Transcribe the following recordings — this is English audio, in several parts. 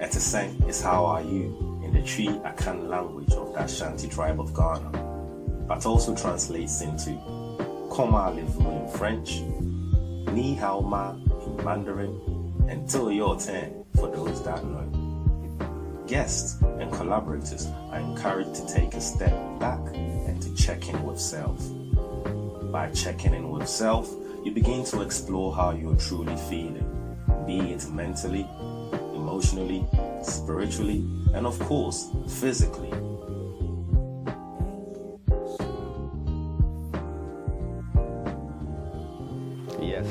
Eti Sen is how are you in the Tree Akan language of the Ashanti tribe of Ghana, but also translates into Comment allez-vous in French, Ni hao ma in Mandarin, and Till Your Turn for those that know. Guests and collaborators are encouraged to take a step back and to check in with self. By checking in with self, you begin to explore how you're truly feeling, be it mentally, emotionally, spiritually, and of course, physically.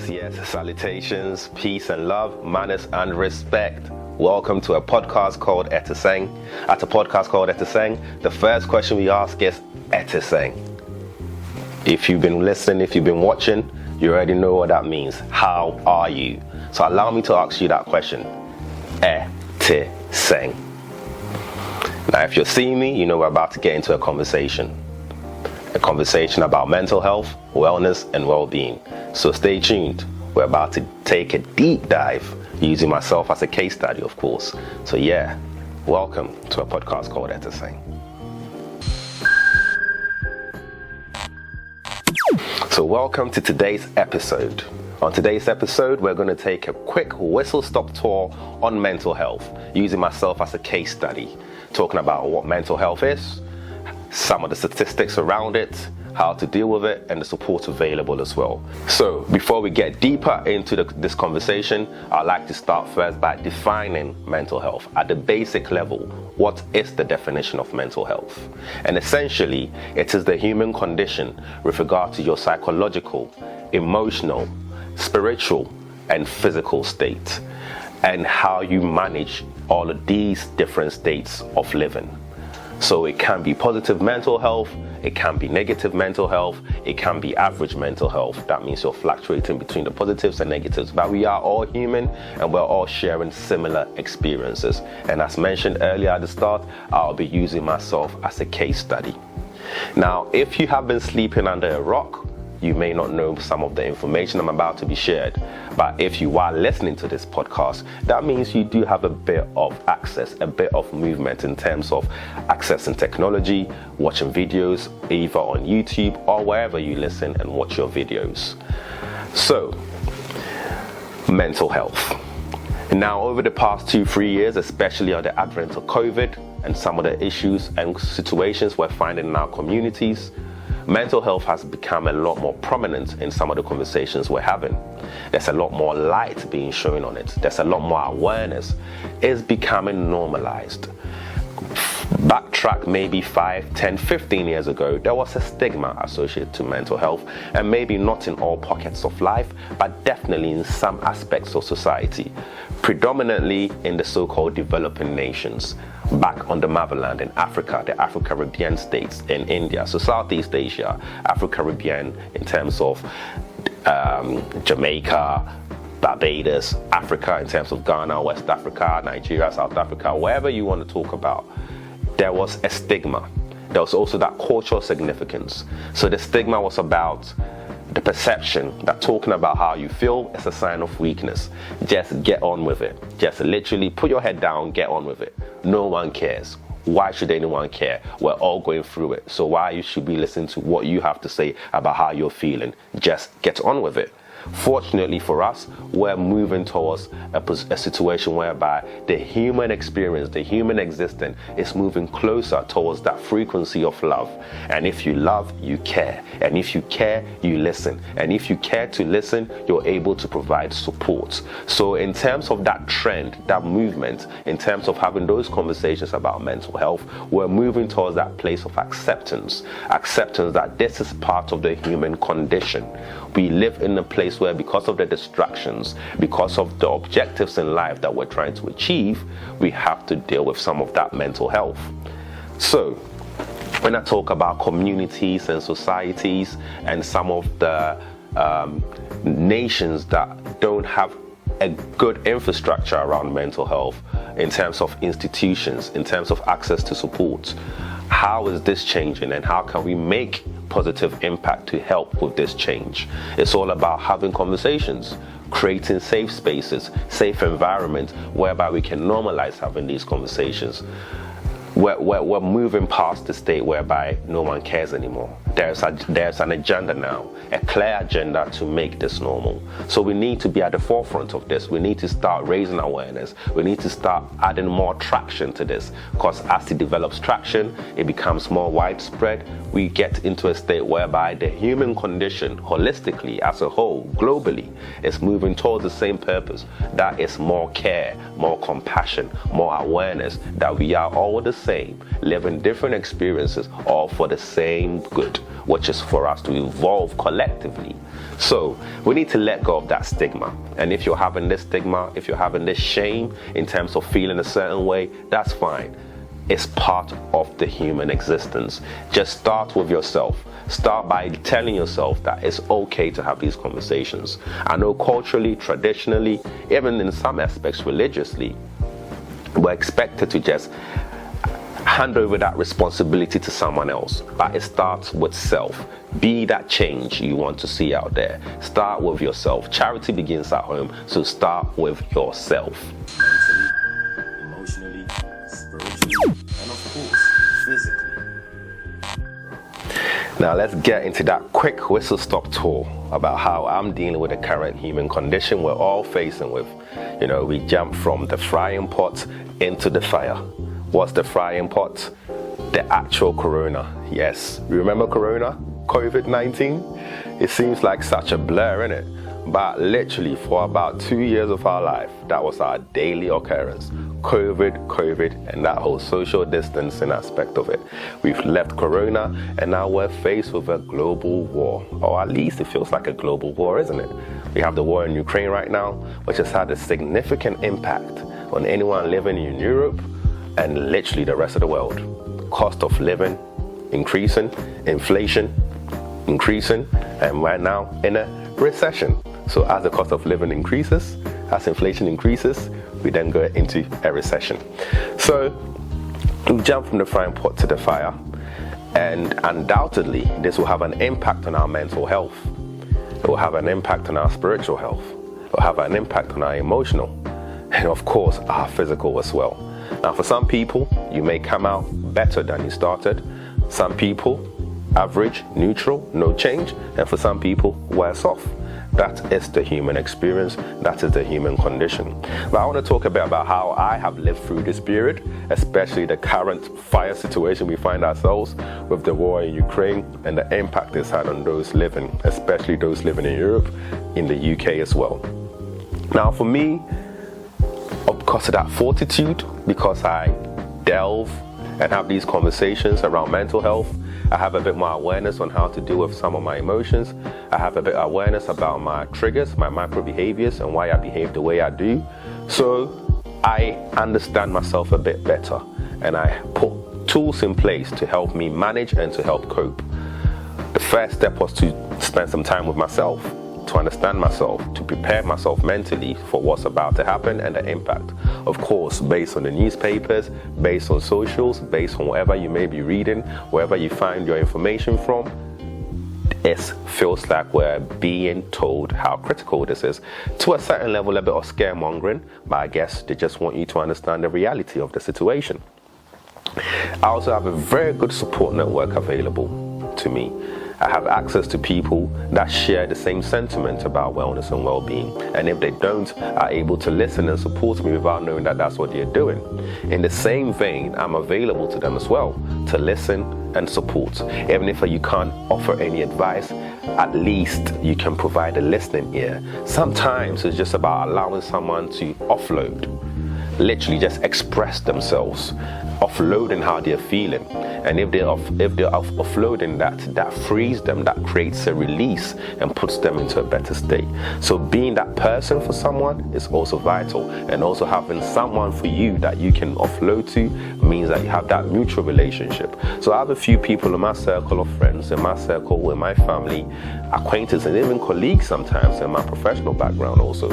Yes, salutations, peace and love, manners and respect. Welcome to a podcast called Eti Sen. At a podcast called Eti Sen, the first question we ask is Eti Sen. If you've been listening, if you've been watching, you already know what that means. How are you? So allow me to ask you that question. Eti Sen. Now, if you're seeing me, you know we're about to get into a conversation. A conversation about mental health, wellness, and well-being. So stay tuned. We're about to take a deep dive, using myself as a case study, of course. So yeah, welcome to a podcast called Eti Sen. So welcome to today's episode. On today's episode, we're going to take a quick whistle-stop tour on mental health, using myself as a case study, talking about what mental health is, some of the statistics around it, how to deal with it, and the support available as well. So before we get deeper into this conversation, I'd like to start first by defining mental health. At the basic level, what is the definition of mental health? And essentially, it is the human condition with regard to your psychological, emotional, spiritual, and physical state, and how you manage all of these different states of living. So it can be positive mental health, it can be negative mental health, it can be average mental health. That means you're fluctuating between the positives and negatives. But we are all human and we're all sharing similar experiences. And as mentioned earlier at the start, I'll be using myself as a case study. Now, if you have been sleeping under a rock, you may not know some of the information I'm about to be shared. But if you are listening to this podcast, that means you do have a bit of access, a bit of movement in terms of accessing technology, watching videos, either on YouTube or wherever you listen and watch your videos. So, mental health. Now, over the past 2-3 years, especially on the advent of COVID and some of the issues and situations we're finding in our communities, mental health has become a lot more prominent in some of the conversations we're having. There's a lot more light being shown on it. There's a lot more awareness. It's becoming normalized. Backtrack maybe 5, 10, 15 years ago, there was a stigma associated to mental health, and maybe not in all pockets of life, but definitely in some aspects of society, predominantly in the so-called developing nations. Back on the motherland in Africa, the Afro-Caribbean states in India, so Southeast Asia, Afro-Caribbean in terms of Jamaica, Barbados, Africa in terms of Ghana, West Africa, Nigeria, South Africa, wherever you want to talk about, there was a stigma. There was also that cultural significance. So the stigma was about the perception that talking about how you feel is a sign of weakness. Just get on with it. Just literally put your head down, get on with it. No one cares. Why should anyone care? We're all going through it. So why you should be listening to what you have to say about how you're feeling? Just get on with it. Fortunately for us, we're moving towards a situation whereby the human experience, the human existence is moving closer towards that frequency of love. And if you love, you care. And if you care, you listen. And if you care to listen, you're able to provide support. So in terms of that trend, that movement, in terms of having those conversations about mental health, we're moving towards that place of acceptance. Acceptance that this is part of the human condition. We live in a place where, because of the distractions, because of the objectives in life that we're trying to achieve, we have to deal with some of that mental health. So, when I talk about communities and societies and some of the nations that don't have a good infrastructure around mental health in terms of institutions, in terms of access to support, how is this changing and how can we make positive impact to help with this change? It's all about having conversations. creating safe spaces, safe environments whereby we can normalize having these conversations. We're moving past the state whereby no one cares anymore. There's an agenda now, a clear agenda to make this normal. So we need to be at the forefront of this. We need to start raising awareness. We need to start adding more traction to this, because as it develops traction, it becomes more widespread. We get into a state whereby the human condition, holistically, as a whole, globally, is moving towards the same purpose. That is more care, more compassion, more awareness, that we are all the same, living different experiences, all for the same good, which is for us to evolve collectively. So we need to let go of that stigma. And if you're having this stigma, if you're having this shame in terms of feeling a certain way, that's fine. It's part of the human existence. Just start with yourself. Start by telling yourself that it's okay to have these conversations. I know culturally, traditionally, even in some aspects religiously, we're expected to just hand over that responsibility to someone else. But it starts with self. Be that change you want to see out there. Start with yourself. Charity begins at home, so start with yourself. Mentally, emotionally, spiritually, and of course, physically. Now let's get into that quick whistle-stop tour about how I'm dealing with the current human condition we're all facing with. You know, we jump from the frying pot into the fire. What's the frying pot? The actual corona. Yes, remember corona? COVID-19? It seems like such a blur, innit? But literally for about 2 years of our life, that was our daily occurrence. COVID, and that whole social distancing aspect of it. We've left corona, and now we're faced with a global war. Or at least it feels like a global war, isn't it? We have the war in Ukraine right now, which has had a significant impact on anyone living in Europe and literally the rest of the world. Cost of living increasing, inflation increasing, and we're now in a recession. So as the cost of living increases, as inflation increases, we then go into a recession. So we jump from the frying pot to the fire, and undoubtedly this will have an impact on our mental health. It will have an impact on our spiritual health. It will have an impact on our emotional, and of course our physical as well. Now for some people, you may come out better than you started. Some people, average, neutral, no change, and for some people, worse off. That is the human experience. That is the human condition. But I want to talk a bit about how I have lived through this period, especially the current fire situation we find ourselves with the war in Ukraine and the impact it's had on those living, especially those living in Europe, in the UK as well. Now for me, because of that fortitude, because I delve and have these conversations around mental health, I have a bit more awareness on how to deal with some of my emotions. I have a bit of awareness about my triggers, my micro behaviors, and why I behave the way I do. So I understand myself a bit better, and I put tools in place to help me manage and to help cope. The first step was to spend some time with myself, to understand myself, to prepare myself mentally for what's about to happen and the impact. Of course, based on the newspapers, based on socials, based on whatever you may be reading, wherever you find your information from, it feels like we're being told how critical this is. To a certain level, a bit of scaremongering, but I guess they just want you to understand the reality of the situation. I also have a very good support network available to me. I have access to people that share the same sentiment about wellness and well-being, and if they don't, are able to listen and support me without knowing that that's what they're doing. In the same vein, I'm available to them as well to listen and support. Even if you can't offer any advice, at least you can provide a listening ear. Sometimes it's just about allowing someone to offload, literally just express themselves, offloading how they're feeling. And if they're offloading that frees them, that creates a release and puts them into a better state. So being that person for someone is also vital, and also having someone for you that you can offload to means that you have that mutual relationship. So I have a few people in my circle of friends, in my circle, in my family, acquaintances, and even colleagues sometimes in my professional background also,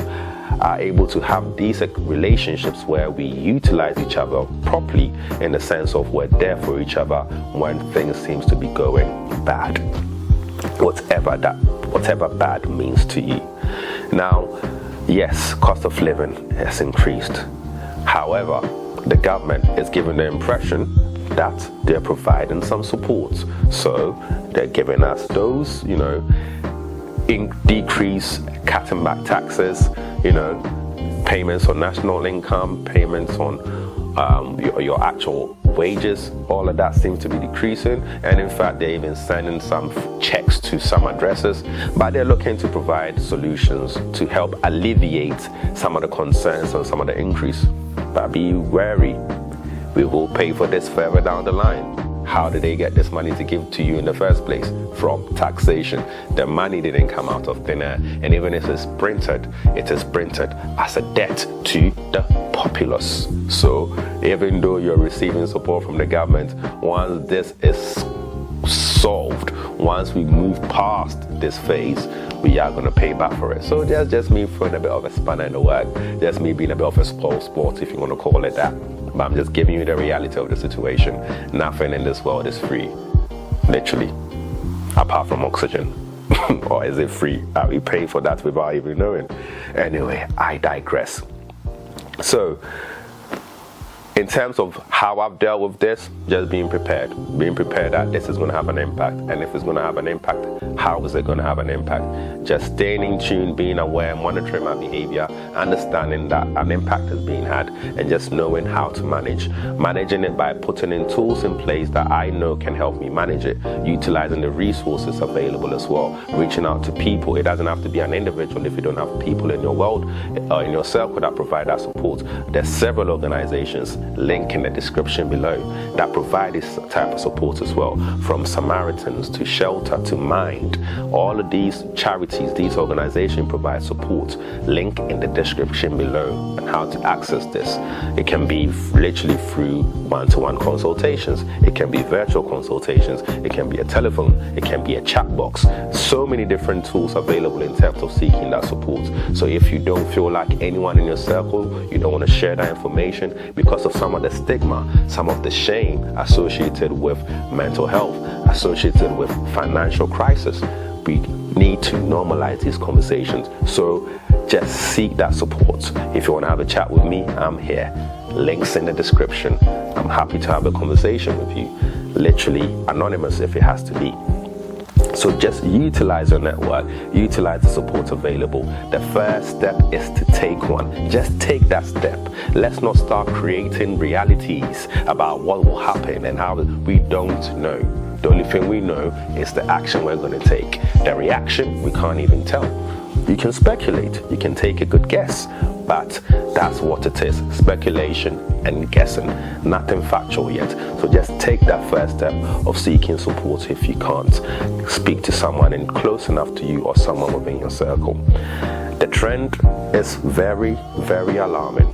are able to have these relationships where we utilize each other properly, in the sense of we're there for each other when things seems to be going bad, whatever bad means to you. Now, Yes, cost of living has increased. However, the government is giving the impression that they're providing some support. So they're giving us those, decrease, cutting back taxes, payments on national income, payments on your actual wages. All of that seems to be decreasing, and in fact they're even sending some checks to some addresses, but they're looking to provide solutions to help alleviate some of the concerns and some of the increase. But be wary, we will pay for this further down the line. How did they get this money to give to you in the first place? From taxation. The money didn't come out of thin air, and even if it's printed, it is printed as a debt to the populace. So even though you're receiving support from the government, once this is solved, once we move past this phase, we are going to pay back for it. So that's just me throwing a bit of a spanner in the work, just me being a bit of a spoil sport, if you want to call it that. But I'm just giving you the reality of the situation. Nothing in this world is free, literally, apart from oxygen. Or is it free? Are we paying for that without even knowing? Anyway, I digress. So, in terms of how I've dealt with this, just being prepared that this is going to have an impact. And if it's going to have an impact, how is it going to have an impact? Just staying in tune, being aware, monitoring my behavior, understanding that an impact is being had, and just knowing how to managing it by putting in tools in place that I know can help me manage it, utilizing the resources available as well, reaching out to people. It doesn't have to be an individual if you don't have people in your world or in your circle that provide that support. There's several organizations, link in the description below, that provide this type of support as well, from Samaritans to Shelter to Mind. All of these charities, these organizations provide support. Link in the description below and how to access this. It can be literally through one-to-one consultations, it can be virtual consultations, it can be a telephone, it can be a chat box. So many different tools available in terms of seeking that support. So if you don't feel like anyone in your circle, you don't want to share that information because of some of the stigma, some of the shame associated with mental health, associated with financial crisis, we need to normalize these conversations. So just seek that support. If you want to have a chat with me, I'm here. Links in the description. I'm happy to have a conversation with you. Literally anonymous if it has to be. So just utilize your network, utilize the support available. The first step is to take one. Just take that step. Let's not start creating realities about what will happen and how we don't know. The only thing we know is the action we're going to take. The reaction, we can't even tell. You can speculate, you can take a good guess, but that's what it is, speculation and guessing, nothing factual yet. So just take that first step of seeking support if you can't. Speak to someone in close enough to you or someone within your circle. The trend is very, very alarming.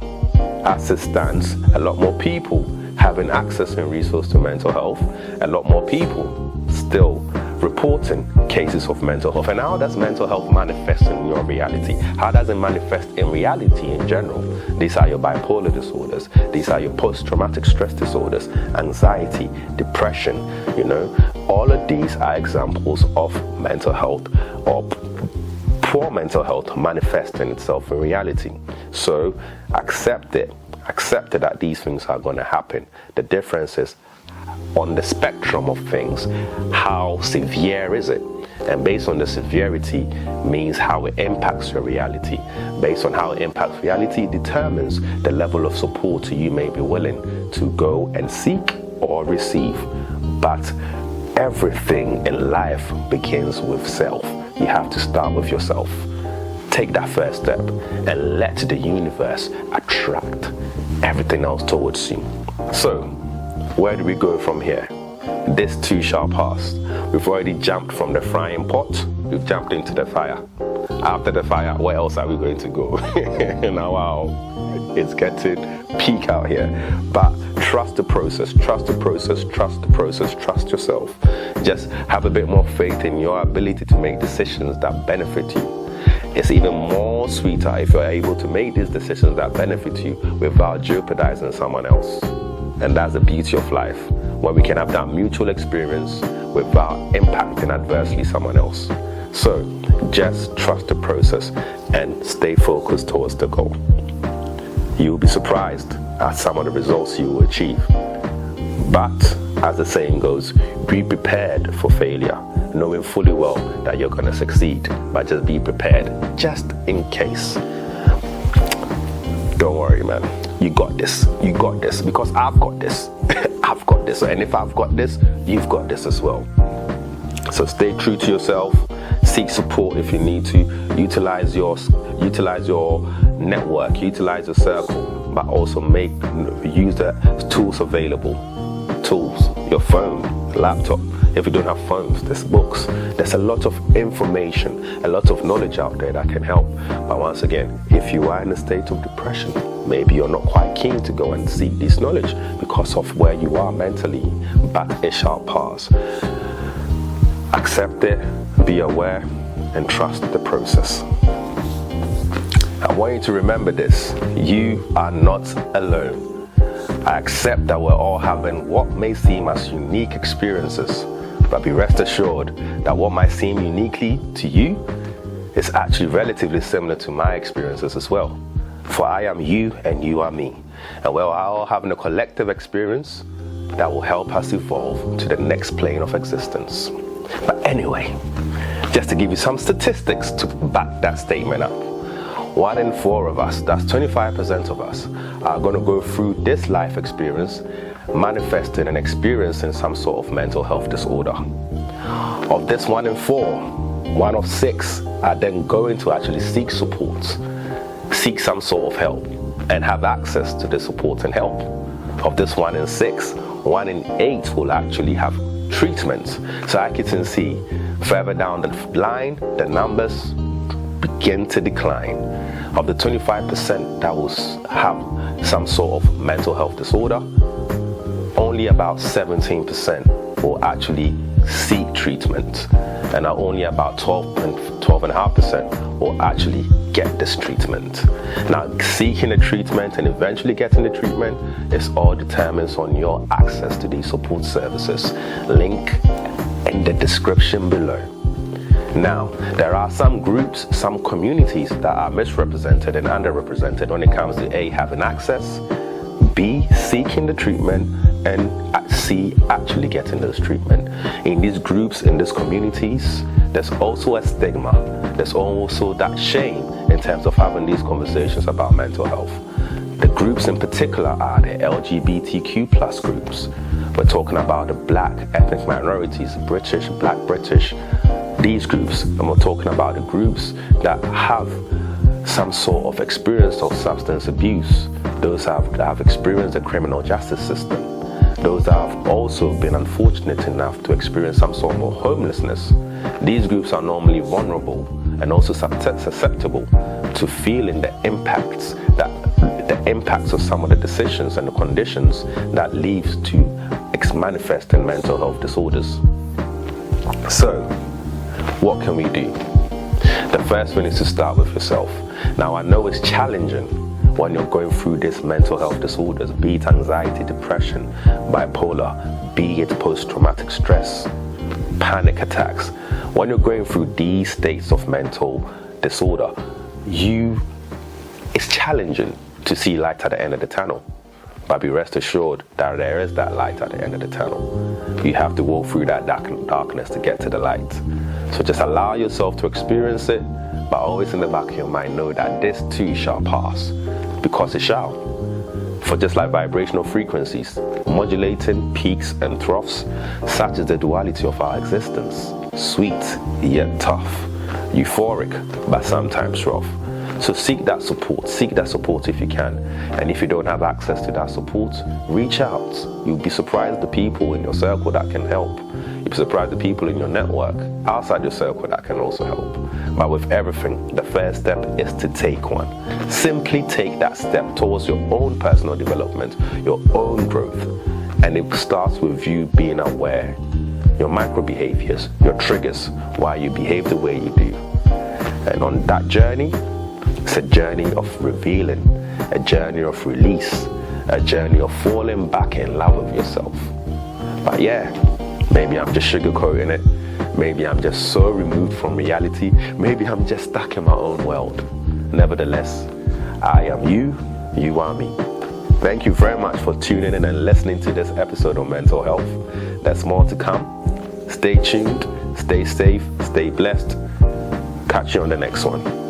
As it stands, a lot more people having access and resource to mental health, a lot more people still reporting cases of mental health. And how does mental health manifest in your reality? How does it manifest in reality in general? These are your bipolar disorders. These are your post-traumatic stress disorders, anxiety, depression, all of these are examples of mental health or poor mental health manifesting itself in reality. So accept it. Accept that these things are going to happen. The difference is on the spectrum of things, how severe is it? And based on the severity means how it impacts your reality. Based on how it impacts reality determines the level of support you may be willing to go and seek or receive. But everything in life begins with self. You have to start with yourself. Take that first step and let the universe attract everything else towards you. So, where do we go from here? This too shall pass. We've already jumped from the frying pot. We've jumped into the fire. After the fire, where else are we going to go? Now, wow, it's getting peak out here. But trust the process, trust the process, trust the process, trust yourself. Just have a bit more faith in your ability to make decisions that benefit you. It's even more sweeter if you're able to make these decisions that benefit you without jeopardizing someone else. And that's the beauty of life, when we can have that mutual experience without impacting adversely someone else. So just trust the process. and stay focused towards the goal. You'll be surprised at some of the results you will achieve. But, as the saying goes, be prepared for failure, knowing fully well that you're going to succeed, but just be prepared, just in case. Don't worry, man. You got this, because I've got this. I've got this, and if I've got this, you've got this as well. So stay true to yourself, seek support if you need to, utilize your network, utilize your circle, but also use the tools available. Tools, your phone, laptop. If you don't have phones, there's books. There's a lot of information, a lot of knowledge out there that can help. But once again, if you are in a state of depression, maybe you're not quite keen to go and seek this knowledge because of where you are mentally, but it shall pass. Accept it, be aware, and trust the process. I want you to remember this. You are not alone. I accept that we're all having what may seem as unique experiences, but be rest assured that what might seem uniquely to you is actually relatively similar to my experiences as well. For I am you and you are me, and we're all having a collective experience that will help us evolve to the next plane of existence. But anyway, just to give you some statistics to back that statement up. 1 in 4 of us, that's 25% of us, are going to go through this life experience manifesting and experiencing some sort of mental health disorder. Of this 1 in 4, 1 of 6 are then going to actually seek support, seek some sort of help, and have access to the support and help. Of this 1 in 6, 1 in 8 will actually have treatment. So I can see further down the line, the numbers begin to decline. Of the 25% that will have some sort of mental health disorder, only about 17% will actually seek treatment, and only about 12.5% will actually get this treatment. Now, seeking the treatment and eventually getting the treatment is all determines on your access to these support services. Link in the description below. Now, there are some groups, some communities that are misrepresented and underrepresented when it comes to A, having access, B, seeking the treatment, and C, actually getting this treatment. In these groups, in these communities, there's also a stigma. There's also that shame in terms of having these conversations about mental health. The groups in particular are the LGBTQ plus groups. We're talking about the Black ethnic minorities, British, Black British, these groups. And we're talking about the groups that have some sort of experience of substance abuse, those that have experienced the criminal justice system, those that have also been unfortunate enough to experience some sort of homelessness. These groups are normally vulnerable and also susceptible to feeling the impacts of some of the decisions and the conditions that leads to manifesting mental health disorders. So, what can we do? The first thing is to start with yourself. Now, I know it's challenging when you're going through these mental health disorders, be it anxiety, depression, bipolar, be it post-traumatic stress, panic attacks. When you're going through these states of mental disorder, it's challenging to see light at the end of the tunnel. But be rest assured that there is that light at the end of the tunnel. You have to walk through that darkness to get to the light. So just allow yourself to experience it, but always in the back of your mind know that this too shall pass, because it shall. For just like vibrational frequencies, modulating peaks and troughs, such is the duality of our existence. Sweet, yet tough. Euphoric, but sometimes rough. So seek that support if you can. And if you don't have access to that support, reach out. You'll be surprised the people in your circle that can help. You'll be surprised the people in your network outside your circle that can also help. But with everything, the first step is to take one. Simply take that step towards your own personal development, your own growth. And it starts with you being aware, your micro behaviors, your triggers, why you behave the way you do. And on that journey, it's a journey of revealing, a journey of release, a journey of falling back in love with yourself. But yeah, maybe I'm just sugarcoating it. Maybe I'm just so removed from reality. Maybe I'm just stuck in my own world. Nevertheless, I am you, you are me. Thank you very much for tuning in and listening to this episode on mental health. There's more to come. Stay tuned, stay safe, stay blessed. Catch you on the next one.